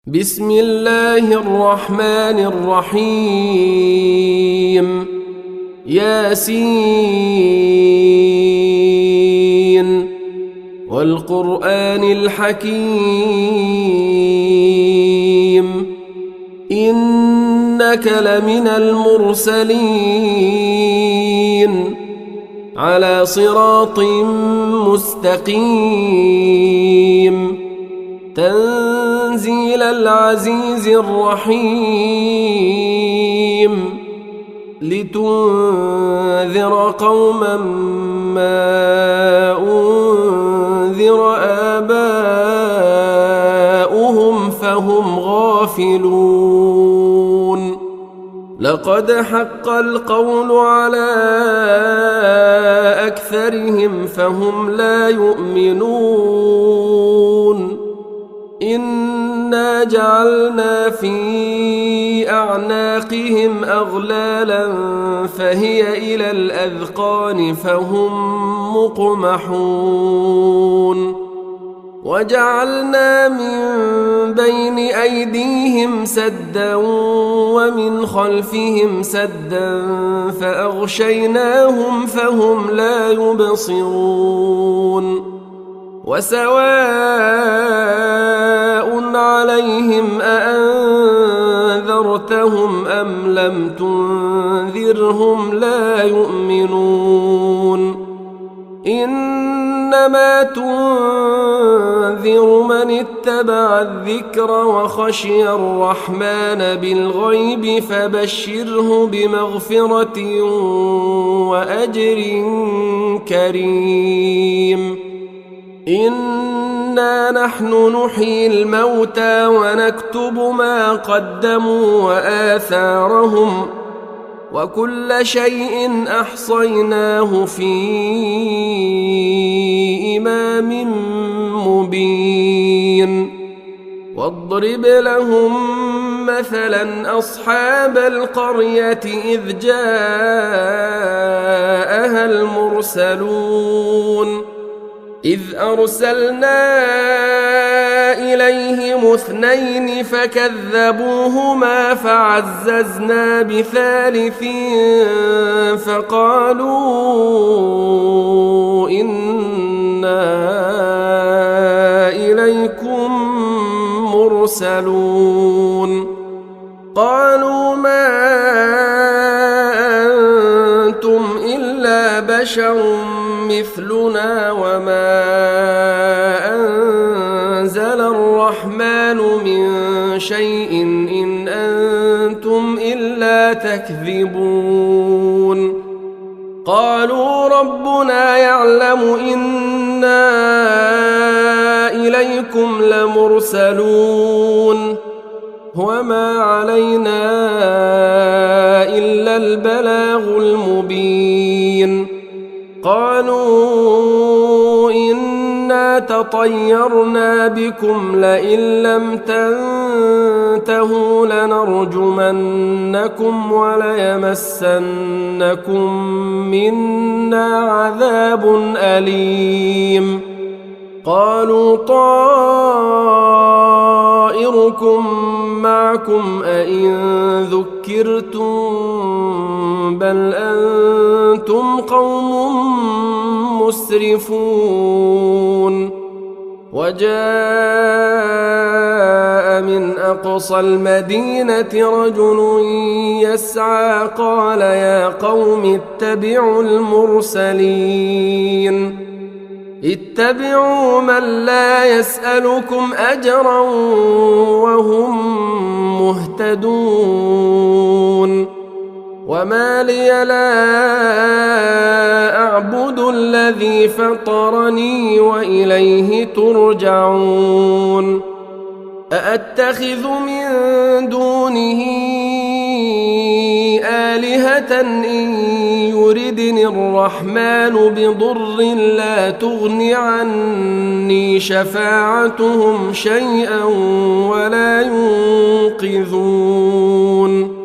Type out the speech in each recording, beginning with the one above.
بسم الله الرحمن الرحيم ياسين والقرآن الحكيم إنك لمن المرسلين على صراط مستقيم تنزيل العزيز الرحيم لتنذر قوما ما أنذر آباؤهم فهم غافلون لقد حق القول على أكثرهم فهم لا يؤمنون إنا جعلنا في أعناقهم أغلالا فهي إلى الأذقان فهم مقمحون وجعلنا من بين أيديهم سدا ومن خلفهم سدا فأغشيناهم فهم لا يبصرون وسواء عليهم أأنذرتهم أم لم تنذرهم لا يؤمنون إنما تنذر من اتبع الذكر وخشي الرحمن بالغيب فبشره بمغفرة وأجر كريم إنا نحن نحيي الموتى ونكتب ما قدموا وآثارهم وكل شيء أحصيناه في إمام مبين واضرب لهم مثلا أصحاب القرية إذ جاءها المرسلون إذ أرسلنا إليهم اثنين فكذبوهما فعززنا بثالث فقالوا إنا إليكم مرسلون قالوا ما أنتم إلا بشر مثلنا وما أنزل الرحمن من شيء إن أنتم إلا تكذبون قالوا ربنا يعلم إنا إليكم لمرسلون وما علينا إلا البلاغ المبين قالوا إنا تطيرنا بكم لئن لم تنتهوا لنرجمنكم وليمسنكم منا عذاب أليم قالوا طائركم معكم أئن ذكرتم بل أنتم قوم مسرفون وجاء من أقصى المدينة رجل يسعى قال يا قوم اتبعوا المرسلين اتبعوا من لا يسألكم أجرا وهم مهتدون وما لي لا أعبد الذي فطرني وإليه ترجعون أأتخذ من دونه آلهة إن يردني الرحمن بضر لا تغن عني شفاعتهم شيئا ولا ينقذون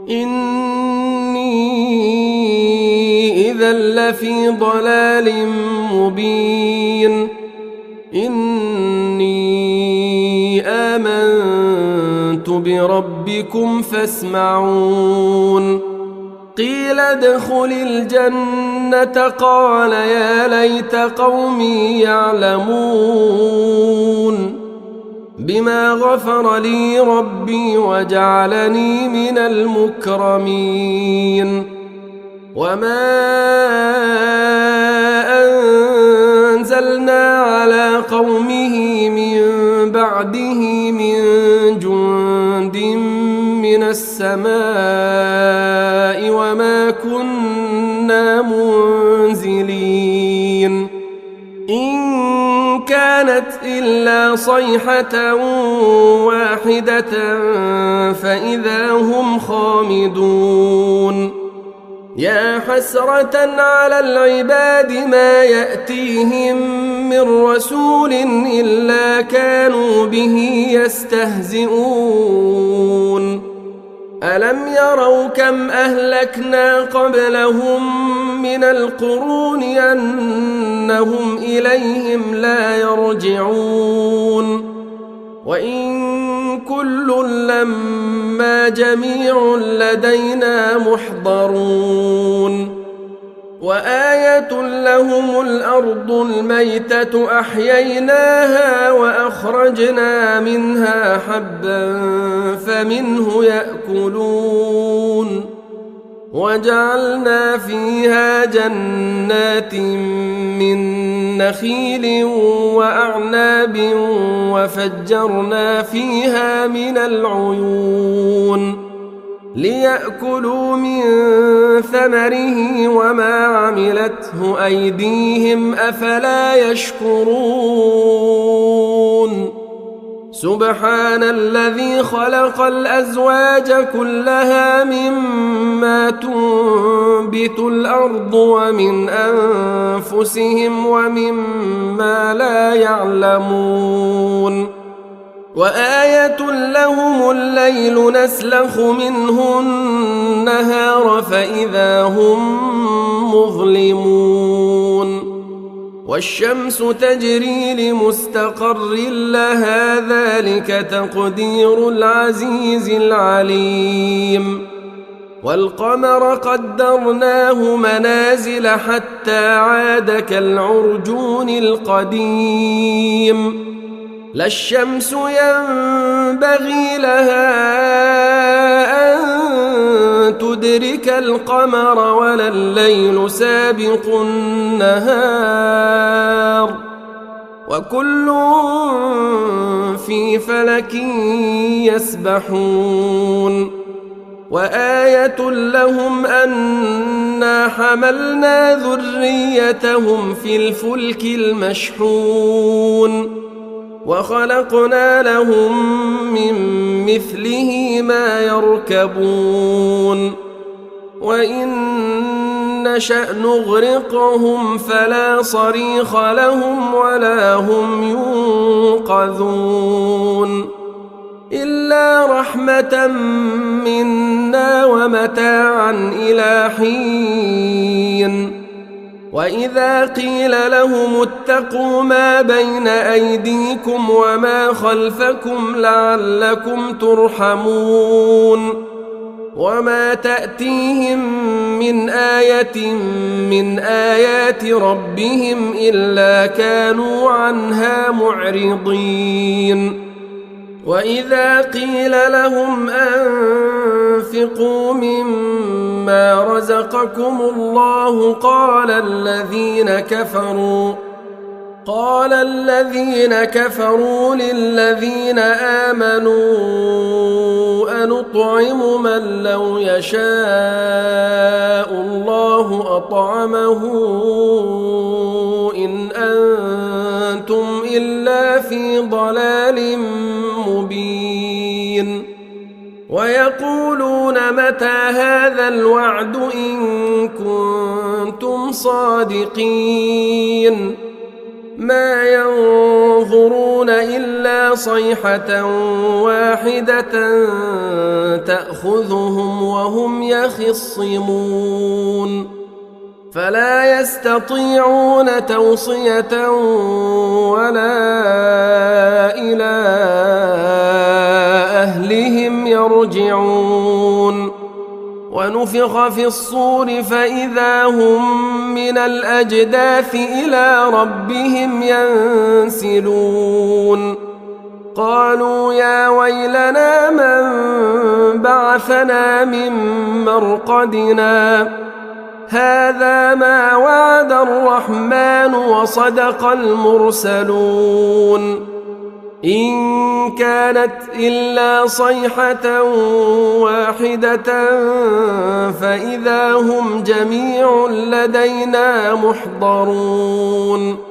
إني إذا لفي ضلال مبين إني آمنت آمنت بربكم فاسمعون قيل ادخل الجنة قال يا ليت قومي يعلمون بما غفر لي ربي وجعلني من المكرمين وما أنزلنا على قومه من بعده من جند من السماء وما كنا منزلين إن كانت إلا صيحة واحدة فإذا هم خامدون يا حسرة على العباد ما يأتيهم من رسول إلا كانوا به يستهزئون ألم يروا كم أهلكنا قبلهم من القرون أنهم إليهم لا يرجعون وإن كل لما جميع لدينا محضرون وآية لهم الأرض الميتة أحييناها وأخرجنا منها حبا فمنه يأكلون وجعلنا فيها جنات من نخيل وأعناب وفجرنا فيها من العيون ليأكلوا من ثمره وما عملته أيديهم أفلا يشكرون سبحان الذي خلق الأزواج كلها مما تنبت الأرض ومن أنفسهم ومما لا يعلمون وآية لهم الليل نسلخ منه النهار فإذا هم مظلمون والشمس تجري لمستقر لها ذلك تقدير العزيز العليم والقمر قدرناه منازل حتى عاد كالعرجون القديم لا الشمس ينبغي لها أن تدرك القمر ولا الليل سابق النهار وكل في فلك يسبحون وآية لهم أنا حملنا ذريتهم في الفلك المشحون وخلقنا لهم من مثله ما يركبون وإن نشأ نغرقهم فلا صريخ لهم ولا هم ينقذون إلا رحمة منا ومتاعا إلى حين وإذا قيل لهم اتقوا ما بين أيديكم وما خلفكم لعلكم ترحمون وما تأتيهم من آية من آيات ربهم إلا كانوا عنها معرضين وإذا قيل لهم أنفقوا مما رزقكم الله قال الذين كفروا للذين آمنوا أنطعم من لو يشاء الله أطعمه إن أنتم إلا في ضلال مبين ويقولون متى هذا الوعد إن كنتم صادقين ما ينظرون إلا صيحة واحدة تأخذهم وهم يخصمون فلا يستطيعون توصية ولا إلى أهلهم يرجعون ونفخ في الصور فإذا هم من الأجداث إلى ربهم ينسلون قالوا يا ويلنا من بعثنا من مرقدنا هذا ما وعد الرحمن وصدق المرسلون إن كانت إلا صيحة واحدة فإذا هم جميع لدينا محضرون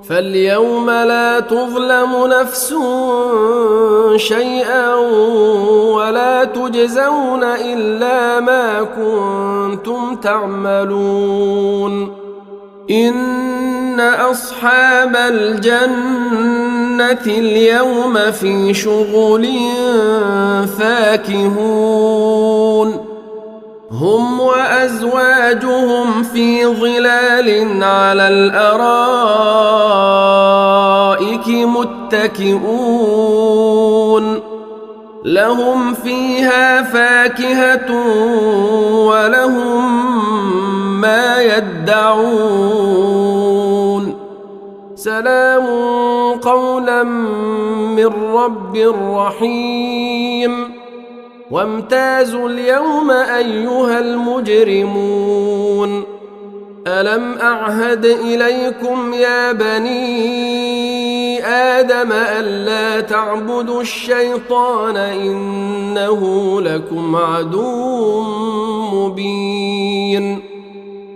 فاليوم لا تظلم نفس شيئا ولا تجزون إلا ما كنتم تعملون إن أصحاب الجنة اليوم في شغل فاكهون هم وأزواجهم في ظلال على الأرائك متكئون لهم فيها فاكهة ولهم ما يدعون سلام قولا من رب رحيم وامتازوا اليوم أيها المجرمون ألم أعهد إليكم يا بني آدم ألا تعبدوا الشيطان إنه لكم عدو مبين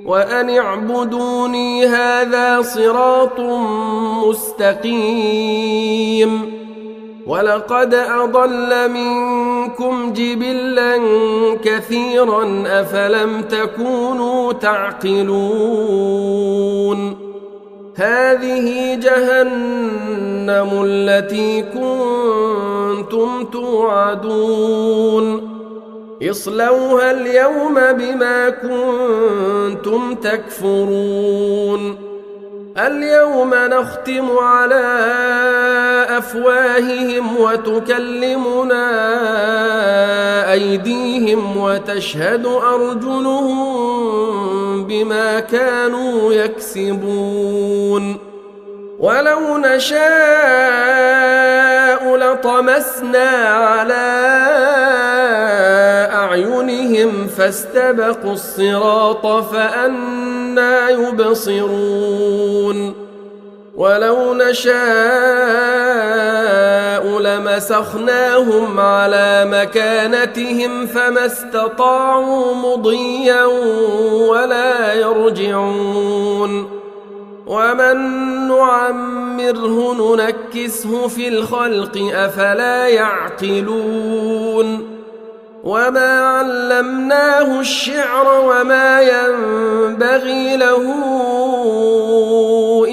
وأن اعبدوني هذا صراط مستقيم ولقد أضل منكم جبلا كثيرا أفلم تكونوا تعقلون هذه جهنم التي كنتم توعدون اصلوها اليوم بما كنتم تكفرون اليوم نختم على أفواههم وتكلمنا أيديهم وتشهد أرجلهم بما كانوا يكسبون ولو نشاء لطمسنا على أعينهم فاستبقوا الصراط فأنى يبصرون ولو نشاء لمسخناهم على مكانتهم فما استطاعوا مضيا ولا يرجعون ومن نعمره ننكسه في الخلق أفلا يعقلون وما علمناه الشعر وما ينبغي له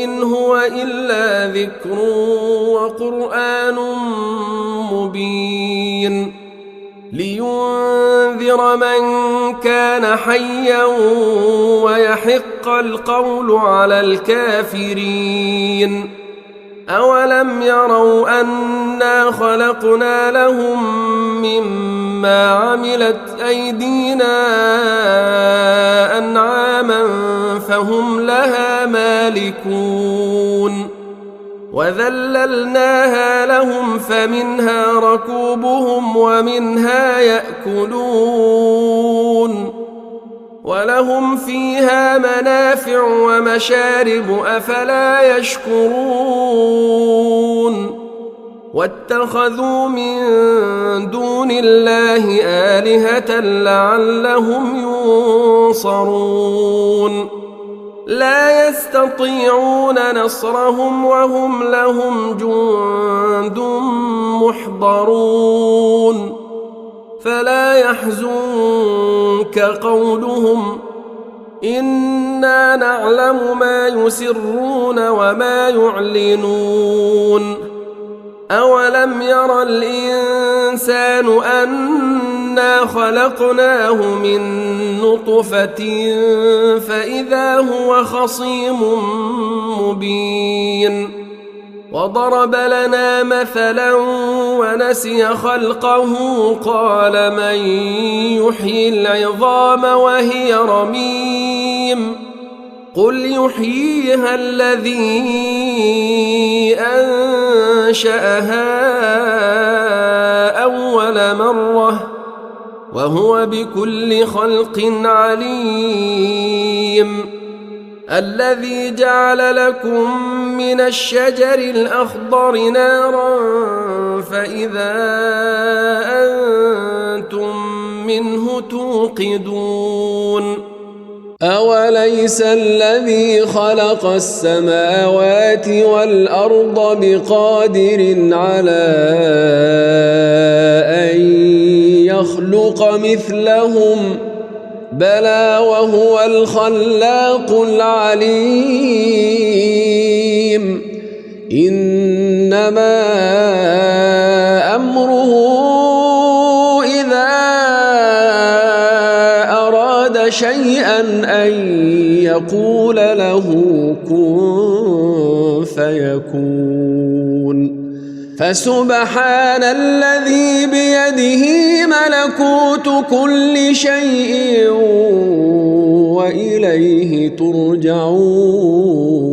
إن هو إلا ذكر وقرآن مبين لينذر من كان حيا ويحق القول على الكافرين أولم يروا أنا خلقنا لهم مما عملت أيدينا أنعاما فهم لها مالكون وذللناها لهم فمنها ركوبهم ومنها يأكلون ولهم فيها منافع ومشارب أفلا يشكرون واتخذوا من دون الله آلهة لعلهم ينصرون لا يستطيعون نصرهم وهم لهم جند محضرون فلا يحزنك قولهم إنا نعلم ما يسرون وما يعلنون أولم ير الإنسان أنا خلقناه من نطفة فإذا هو خصيم مبين وضرب لنا مثلا ونسي خلقه قال من يحيي العظام وهي رميم قل يحييها الذي أنشأها أول مرة وهو بكل خلق عليم الذي جعل لكم من الشجر الأخضر نارا فإذا أنتم منه توقدون أوليس الذي خلق السماوات والأرض بقادر على أن يخلق مثلهم بلى وهو الخلاق العليم إنما أمره إذا أراد شيئا أن يقول له كن فيكون فسبحان الذي بيده ملكوت كل شيء وإليه ترجعون